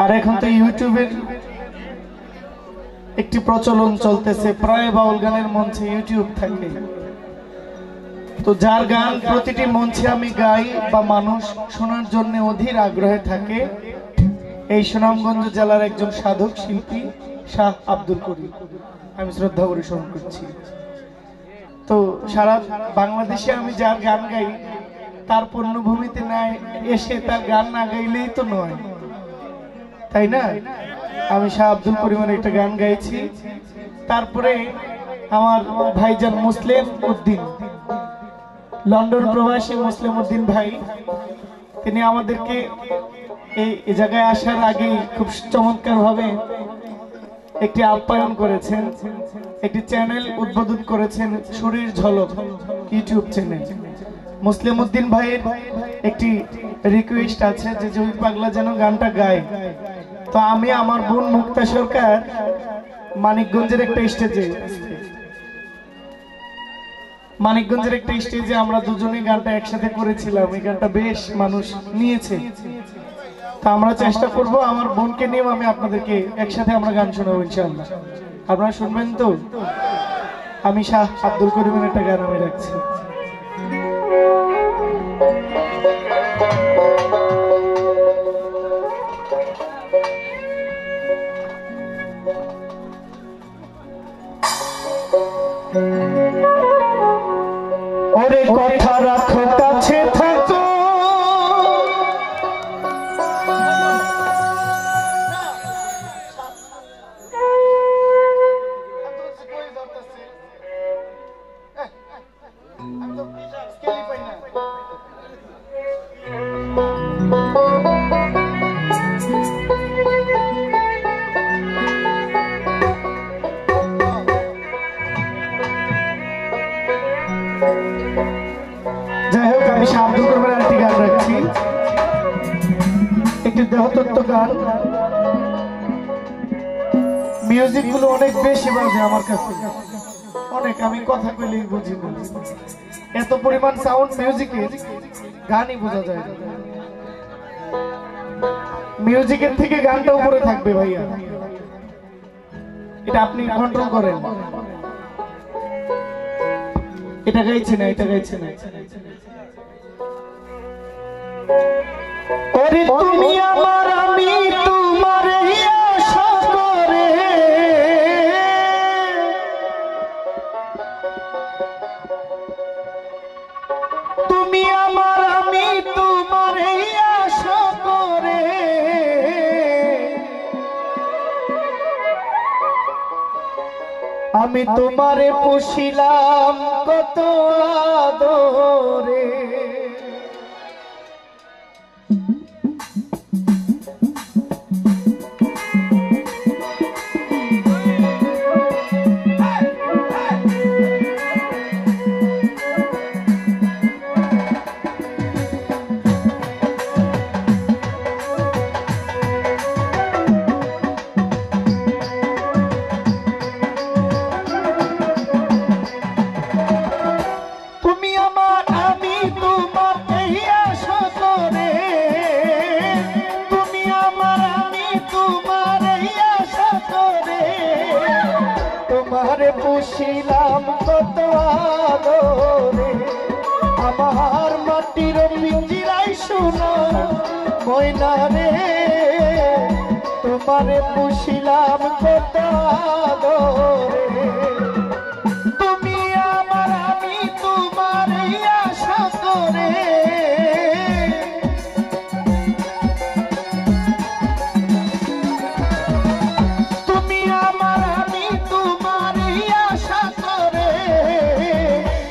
আর এখন তো ইউটিউবের একটি প্রচলন চলতেছে, প্রায় বাউল গানের মঞ্চে ইউটিউব থাকে। তো যার গান প্রতিটি মঞ্চে আমি গাই বা মানুষ শোনার জন্য অধীর আগ্রহে থাকে, এই সুনামগঞ্জ জেলার একজন সাধক শিল্পী শাহ আব্দুল করিম আমি শ্রদ্ধা করে স্মরণ করছি। তো সারা বাংলাদেশে আমি যার গান গাই তার পূর্ণভূমিতে না এসে তার গান না গাইলেই তো নয়, তাই না? আমি শাহ আব্দুল করিমের একটা গান গাইছি। তারপরে আমার ভাইজান মুসলিম উদ্দিন, লন্ডন প্রবাসী মুসলিম উদ্দিন ভাই, তিনি আমাদেরকে এই জায়গায় আসার আগে খুব চমৎকার ভাবে একটি আপ্যায়ন করেছেন, একটি চ্যানেল উদ্বোধন করেছেন, শরীর ঝলক ইউটিউব চ্যানেল। মুসলিম উদ্দিন ভাইয়ের একটি রিকোয়েস্ট আছে যে জহির পাগলা যেন গানটা গায়। তো আমি আমার বোন মুক্তা সরকার মানিকগঞ্জের একটা স্টেজে আমরা দুজনে গানটা একসাথে করেছিলাম। এই গানটা বেশ মানুষ নিয়েছে। তা আমরা চেষ্টা করব আমার বোনকে নিয়ে আমি আপনাদেরকে একসাথে আমরা গান শোনাবো ইনশাআল্লাহ। আপনারা শুনবেন তো? আমি শাহ আব্দুল করিমের একটা গান আমি রাখছি। ওরে কথা রাখো কাছে থাকো, যাই হোক আমি শাহ আব্দুল করিমের আরেকটি গান রাখছি, একটি দেহতত্ত্ব গান। মিউজিক গুলো অনেক বেশি বাজে আমার কাছে, অনেক, আমি কথা কইলেই বুঝি না, এত পরিমাণ সাউন্ড মিউজিকে গানই বোঝা যায় না। মিউজিকের থেকে গানটা উপরে থাকবে ভাইয়া, এটা আপনি কন্ট্রোল করেন। এটা গাইছে না, এটা গাইছে না। ওরে তুমি আমার, আমি তোমার আশা করে, তুমি আমার, আমি তোমার আশা করে, আমি তোমারে পুষিলাম কত আদরে, তোমারে পুষিলাম কত আদরে, আমার মাটির পিঞ্জিরায় শোনো ময়না রে, তোমারে পুষিলাম কত আদরে, তুমি আমার, আমি তোমার আশা করে, তুমি আমার, আমি তোমার আশা করে,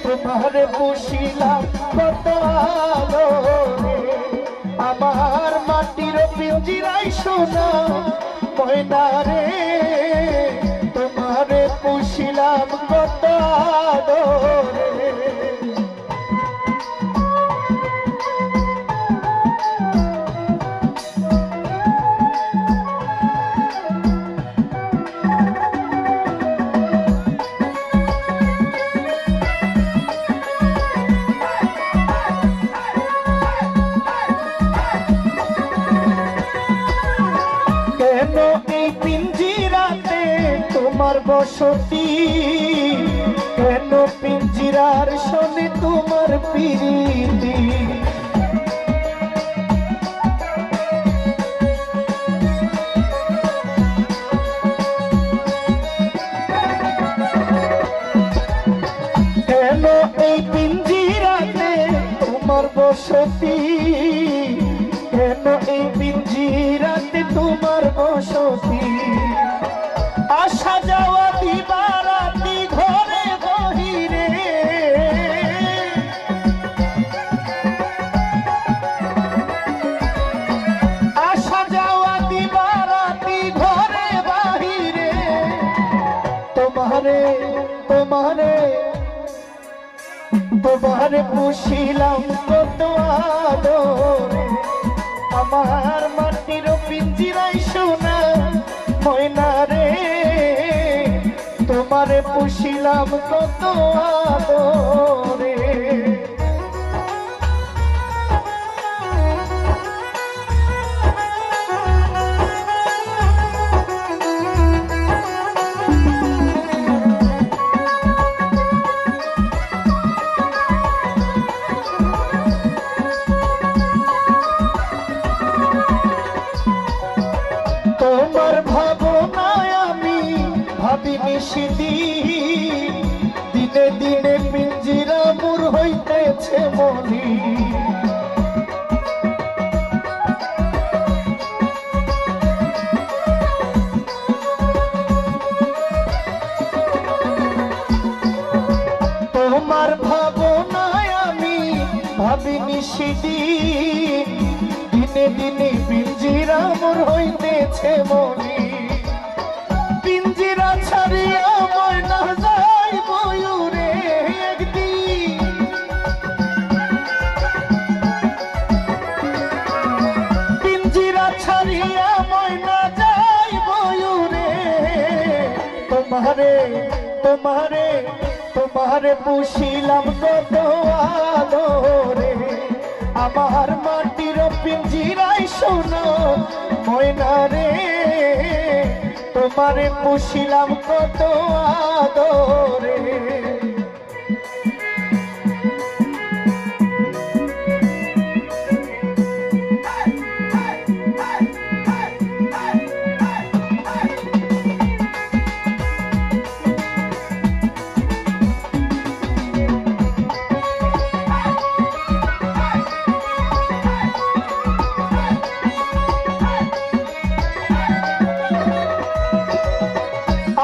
তোমারে পুষিলাম কত আদরে, আমার মাটির পিঞ্জিরায় শোনো ময়না রে, তোমারে পুষিলাম কত আদরে। কেন এই পিঞ্জিরাতে তোমার বসতি, কেন পিঞ্জিরার শোনে তোমার প্রীতি। কেন এই পিঞ্জিরাতে তোমার বসতি, কেন এই পিঞ্জিরাতে তোমার বসতি। আসা যাওয়া দিবারাতি ঘরে বহিরে, আসা যাওয়া দিবারাতি ঘরে বাহিরে। তোমারে তোমারে তোমারে পুষিলাম কত আদরে, আমার মাটির পিঞ্জিরায় সোনা ময়না রে। তোমারে পুষিলাম কত আদরে। তোমার ভাবনায় আমি ভাবি নিশিদিন, দিনে দিনে পিঞ্জিরা মোর হইতেছে মনি। তোমার ভাবনায় আমি ভাবি নিশিদিন, দিনে দিনে পিঞ্জিরা মোর হইতেছে মনি। পিঞ্জিরা ছাড়িয়া ময়না যাই ময়ূরে একদিন, পিঞ্জিরা ছাড়িয়া ময়না যাই ময়ূরে। তোমারে তোমারে তোমারে পুষিলাম কত আদরে, আমার মাটির পিঞ্জিরায় শোনো ময়না রে। তোমারে পুষিলাম কত আদরে।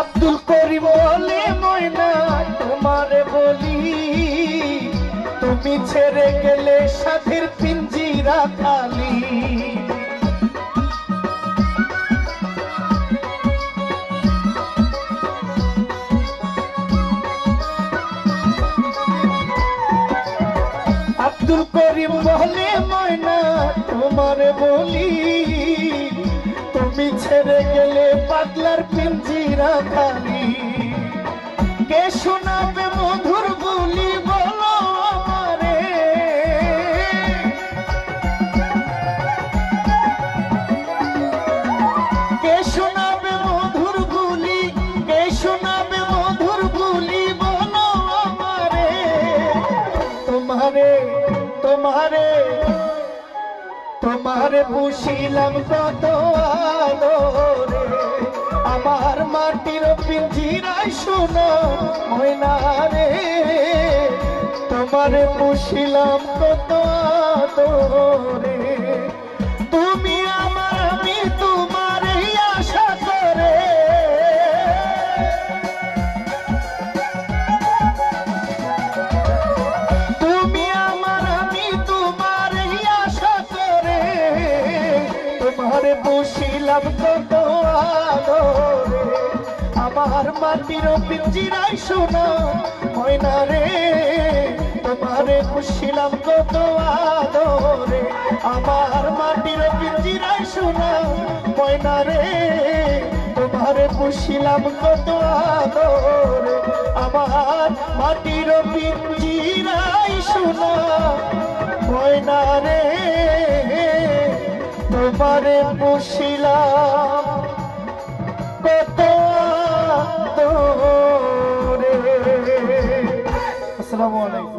আব্দুল করিম বলে ময়না তোমারে বলি, তুমি ছেড়ে গেলে সাথের পিঞ্জিরা খালি। আব্দুল করিম বলে ময়না তোমারে বলি, তুমি ছেড়ে গেলে পাগলার পিঞ্জিরা খালি। কে শোনাবে মধুর বুলি বলো আমারে, কে শোনাবে মধুর বুলি, কে শোনাবে মধুর বুলি বলো আমারে। তোমারে তোমারে তোমারে পুষিলাম কত আদরে, আমার মাটির পিঞ্জিরায় শোনো ময়না রে। তোমারে পুষিলাম কত আদরে। তুমি আমার আমি তোমার আশা করে, তুমি আমার আমি তোমার আশা করে। তোমারে পুষিলাম কত আদরে, আমার মাটির পিঞ্জিরায় শোনো ময়না রে। তোমারে পুষিলাম কত আদরে, আমার মাটির পিঞ্জিরায় শোনো ময়না রে। তোমারে পুষিলাম কত আদরে, আমার মাটির পিঞ্জিরায় শোনো ময়না রে। তোমারে পুষিলাম আসসালামু আলাইকুম।